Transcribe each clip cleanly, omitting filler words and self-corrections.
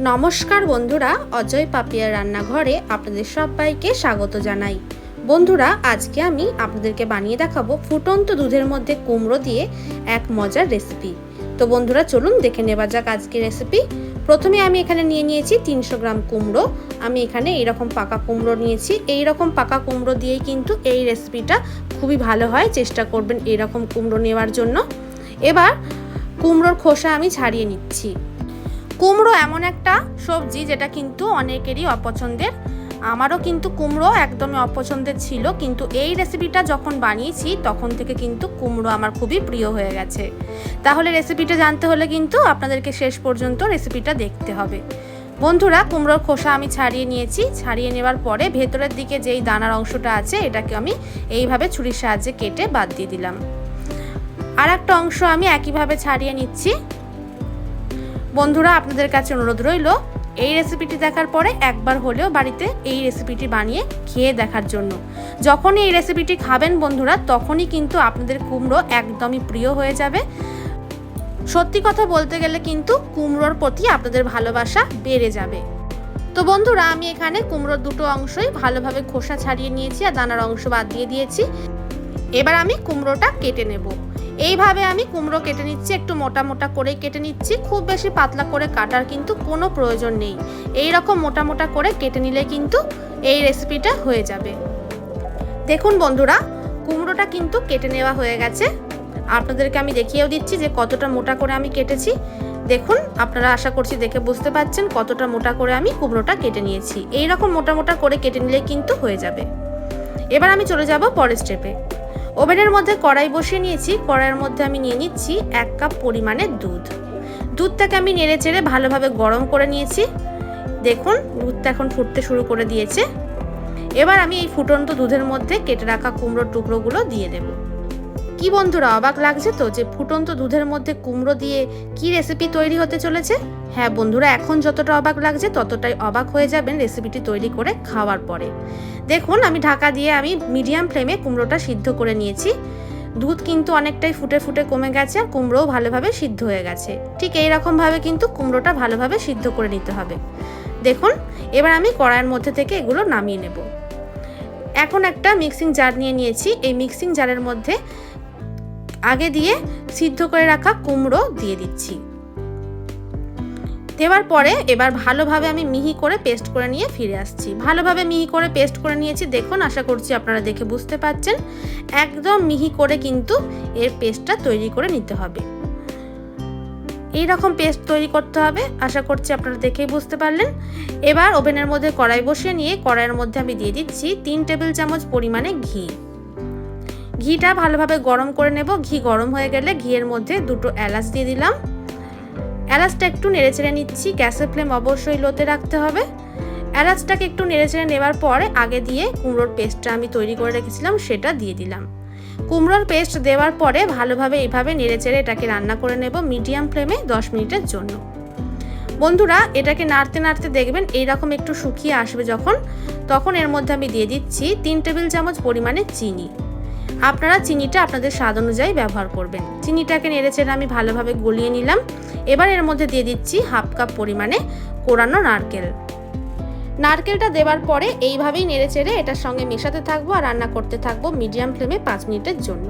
নমস্কার বন্ধুরা, অজয় পাপিয়ার রান্নাঘরে আপনাদের সবাইকে স্বাগত জানাই। বন্ধুরা, আজকে আমি আপনাদেরকে বানিয়ে দেখাবো ফুটন্ত দুধের মধ্যে কুমড়ো দিয়ে এক মজার রেসিপি। তো বন্ধুরা চলুন দেখে নেওয়া যাক আজকের রেসিপি। প্রথমে আমি এখানে নিয়ে নিয়েছি 300 গ্রাম কুমড়ো। আমি এখানে এইরকম পাকা কুমড়ো নিয়েছি। এইরকম পাকা কুমড়ো দিয়েই কিন্তু এই রেসিপিটা খুবই ভালো হয়, চেষ্টা করবেন এইরকম কুমড়ো নেওয়ার জন্য। এবার কুমড়োর খোসা আমি ছাড়িয়ে নিচ্ছি। কুমড়ো এমন একটা সবজি যেটা কিন্তু অনেকেরই অপছন্দের। আমারও কিন্তু কুমড়ো একদমই অপছন্দের ছিল, কিন্তু এই রেসিপিটা যখন বানিয়েছি তখন থেকে কিন্তু কুমড়ো আমার খুবই প্রিয় হয়ে গেছে। তাহলে রেসিপিটা জানতে হলে কিন্তু আপনাদেরকে শেষ পর্যন্ত রেসিপিটা দেখতে হবে। বন্ধুরা, কুমড়োর খোসা আমি ছাড়িয়ে নিয়েছি। ছাড়িয়ে নেওয়ার পরে ভেতরের দিকে যেই দানার অংশটা আছে এটাকে আমি এইভাবে ছুরির সাহায্যে কেটে বাদ দিয়ে দিলাম। আর একটা অংশ আমি একইভাবে ছাড়িয়ে নিচ্ছি। বন্ধুরা, আপনাদের কাছে অনুরোধ রইল এই রেসিপিটি দেখার পরে একবার হলেও বাড়িতে এই রেসিপিটি বানিয়ে খেয়ে দেখার জন্য। যখনই এই রেসিপিটি খাবেন বন্ধুরা, তখনই কিন্তু আপনাদের কুমড়ো একদমই প্রিয় হয়ে যাবে। সত্যি কথা বলতে গেলে কিন্তু কুমড়োর প্রতি আপনাদের ভালোবাসা বেড়ে যাবে। তো বন্ধুরা, আমি এখানে কুমড়োর দুটো অংশই ভালোভাবে খোসা ছাড়িয়ে নিয়েছি আর দানার অংশ বাদ দিয়ে দিয়েছি। এবার আমি কুমড়োটা কেটে নেব। এইভাবে আমি কুমড়ো কেটে নিচ্ছি, একটু মোটা মোটা করে কেটে নিচ্ছি। খুব বেশি পাতলা করে কাটার কিন্তু কোনো প্রয়োজন নেই। এই রকম মোটা মোটা করে কেটে নিলে কিন্তু এই রেসিপিটা হয়ে যাবে। দেখুন বন্ধুরা, কুমড়োটা কিন্তু কেটে নেওয়া হয়ে গেছে। আপনাদেরকে আমি দেখিয়েও দিচ্ছি যে কতটা মোটা করে আমি কেটেছি। দেখুন, আপনারা আশা করছি দেখে বুঝতে পারছেন কতটা মোটা করে আমি কুমড়োটা কেটে নিয়েছি। এই রকম মোটা মোটা করে কেটে নিলে কিন্তু হয়ে যাবে। এবার আমি চলে যাব পরের স্টেপে। ওভেনের মধ্যে কড়াই বসিয়ে নিয়েছি। কড়াইয়ের মধ্যে আমি নিয়ে নিচ্ছি 1 কাপ পরিমাণে দুধ। দুধটাকে আমি নেড়ে চেড়ে ভালোভাবে গরম করে নিয়েছি। দেখুন, দুধটা এখন ফুটতে শুরু করে দিয়েছে। এবার আমি এই ফুটন্ত দুধের মধ্যে কেটে রাখা কুমড়োর টুকরোগুলো দিয়ে দেব। কি বন্ধুরা, অবাক লাগছে তো যে ফুটন্ত দুধের মধ্যে কুমড়ো দিয়ে কি রেসিপি তৈরি হতে চলেছে? হ্যাঁ বন্ধুরা, এখন যতটা অবাক লাগছে ততটাই অবাক হয়ে যাবেন রেসিপিটি তৈরি করে খাওয়ার পরে। দেখুন, আমি ঢাকা দিয়ে আমি মিডিয়াম ফ্লেমে কুমড়োটা সিদ্ধ করে নিয়েছি। দুধ কিন্তু অনেকটাই ফুটে ফুটে কমে গেছে আর কুমড়োও ভালোভাবে সিদ্ধ হয়ে গেছে। ঠিক এই রকমভাবে কিন্তু কুমড়োটা ভালোভাবে সিদ্ধ করে নিতে হবে। দেখুন, এবার আমি কড়াইয়ের মধ্যে থেকে এগুলো নামিয়ে নেব। এখন একটা মিক্সিং জার নিয়ে নিয়েছি। এই মিক্সিং জারের মধ্যে আগে দিয়ে সিদ্ধ করে রাখা কুমড়ো দিয়ে দিচ্ছি। দেওয়ার পরে এবার ভালোভাবে আমি মিহি করে পেস্ট করে নিয়ে ফিরে আসছি। ভালোভাবে মিহি করে পেস্ট করে নিয়েছি। দেখুন, আশা করছি আপনারা দেখে বুঝতে পারছেন একদম মিহি করে কিন্তু এর পেস্টটা তৈরি করে নিতে হবে। এই রকম পেস্ট তৈরি করতে হবে, আশা করছি আপনারা দেখেই বুঝতে পারলেন। এবার ওভেনের মধ্যে কড়াই বসিয়ে নিয়ে কড়াইয়ের মধ্যে আমি দিয়ে দিচ্ছি 3 টেবিল চামচ পরিমাণে ঘি। ঘিটা ভালোভাবে গরম করে নেব। ঘি গরম হয়ে গেলে ঘিয়ের মধ্যে 2টো এলাচ দিয়ে দিলাম। এলাচটা একটু নেড়েচেড়ে নিচ্ছি। গ্যাসের ফ্লেম অবশ্যই লোতে রাখতে হবে। এলাচটাকে একটু নেড়েচেড়ে নেওয়ার পরে আগে দিয়ে কুমড়োর পেস্টটা আমি তৈরি করে রেখেছিলাম সেটা দিয়ে দিলাম। কুমড়োর পেস্ট দেওয়ার পরে ভালোভাবে এইভাবে নেড়েচেড়ে এটাকে রান্না করে নেব মিডিয়াম ফ্লেমে 10 মিনিটের জন্য। বন্ধুরা, এটাকে নাড়তে নাড়তে দেখবেন এইরকম একটু শুকিয়ে আসবে যখন, তখন এর মধ্যে আমি দিয়ে দিচ্ছি 3 টেবিল চামচ পরিমাণে চিনি। আপনারা চিনিটা আপনাদের স্বাদ অনুযায়ী ব্যবহার করবেন। চিনিটাকে নেড়েচেড়ে আমি ভালোভাবে গলিয়ে নিলাম। এবার এর মধ্যে দিয়ে দিচ্ছি 1/2 কাপ পরিমাণে কোরানো নারকেল। নারকেলটা দেওয়ার পরে এইভাবেই নেড়েচেড়ে এটার সঙ্গে মেশাতে থাকবো আর রান্না করতে থাকবো মিডিয়াম ফ্লেমে 5 মিনিটের জন্য।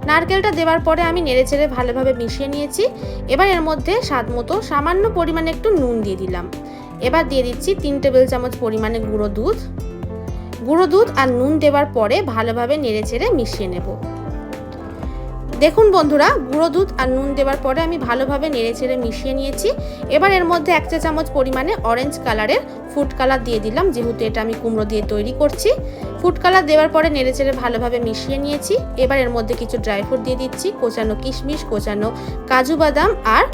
নারকেলটা দেওয়ার পরে আমি নেড়েচেড়ে ভালোভাবে মিশিয়ে নিয়েছি। এবার এর মধ্যে স্বাদ মতো সামান্য পরিমাণে একটু নুন দিয়ে দিলাম। এবার দিয়ে দিচ্ছি 3 টেবিল চামচ পরিমাণে গুঁড়ো দুধ। গুঁড়ো দুধ আর নুন দেওয়ার পরে ভালোভাবে নেড়েচেড়ে মিশিয়ে নেব। দেখুন বন্ধুরা, গুঁড়ো দুধ আর নুন দেওয়ার পরে আমি ভালোভাবে নেড়েচেড়ে মিশিয়ে নিয়েছি। এবার এর মধ্যে 1 চা চামচ পরিমাণে অরেঞ্জ কালারের ফুড কালার দিয়ে দিলাম, যেহেতু এটা আমি কুমড়ো দিয়ে তৈরি করছি। ফুড কালার দেওয়ার পরে নেড়েচেড়ে ভালোভাবে মিশিয়ে নিয়েছি। এবার এর মধ্যে কিছু ড্রাই ফ্রুট দিয়ে দিচ্ছি, কোচানো কিশমিশ, কোচানো কাজু বাদাম আর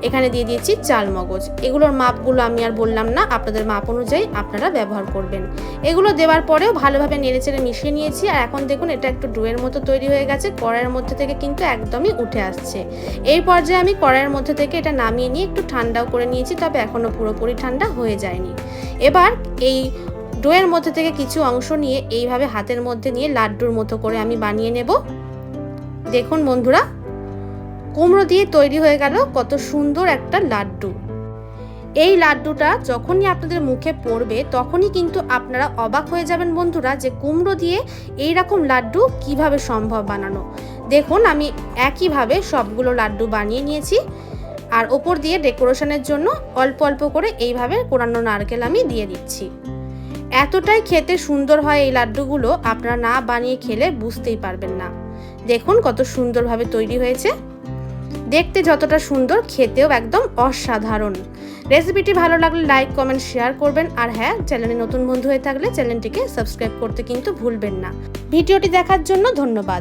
এখানে দিয়ে দিয়েছি চাল মগজ। এগুলোর মাপগুলো আমি আর বললাম না, আপনাদের মাপ অনুযায়ী আপনারা ব্যবহার করবেন। এগুলো দেওয়ার পরেও ভালোভাবে নেড়েচেড়ে মিশিয়ে নিয়েছি। আর এখন দেখুন এটা একটু ডোয়ের মতো তৈরি হয়ে গেছে। কড়াইয়ের মধ্যে থেকে কিন্তু একদমই উঠে আসছে। এই পর্যায়ে আমি কড়াইয়ের মধ্যে থেকে এটা নামিয়ে নিয়ে একটু ঠান্ডাও করে নিয়েছি, তবে এখনও পুরোপুরি ঠান্ডা হয়ে যায়নি। এবার এই ডোয়ের মধ্যে থেকে কিছু অংশ নিয়ে এইভাবে হাতের মধ্যে নিয়ে লাড্ডুর মতো করে আমি বানিয়ে নেব। দেখুন বন্ধুরা, কুমড়ো দিয়ে তৈরি হয়ে গেল কত সুন্দর একটা লাড্ডু। এই লাড্ডুটা যখনই আপনাদের মুখে পড়বে তখনই কিন্তু আপনারা অবাক হয়ে যাবেন বন্ধুরা যে কুমড়ো দিয়ে এই রকম লাড্ডু কিভাবে সম্ভব বানানো। দেখুন আমি একইভাবে সবগুলো লাড্ডু বানিয়ে নিয়েছি, আর ওপর দিয়ে ডেকোরেশনের জন্য অল্প অল্প করে এইভাবে কোরানো নারকেল আমি দিয়ে দিচ্ছি। এতটাই খেতে সুন্দর হয় এই লাড্ডুগুলো, আপনারা না বানিয়ে খেলে বুঝতেই পারবেন না। দেখুন কত সুন্দরভাবে তৈরি হয়েছে, দেখতে যতটা সুন্দর খেতেও একদম অসাধারণ। রেসিপিটি ভালো লাগলে লাইক কমেন্ট শেয়ার করবেন, আর হ্যাঁ, চ্যানেলে নতুন বন্ধু হয়ে থাকলে চ্যানেলটিকে সাবস্ক্রাইব করতে কিন্তু ভুলবেন না। ভিডিওটি দেখার জন্য ধন্যবাদ।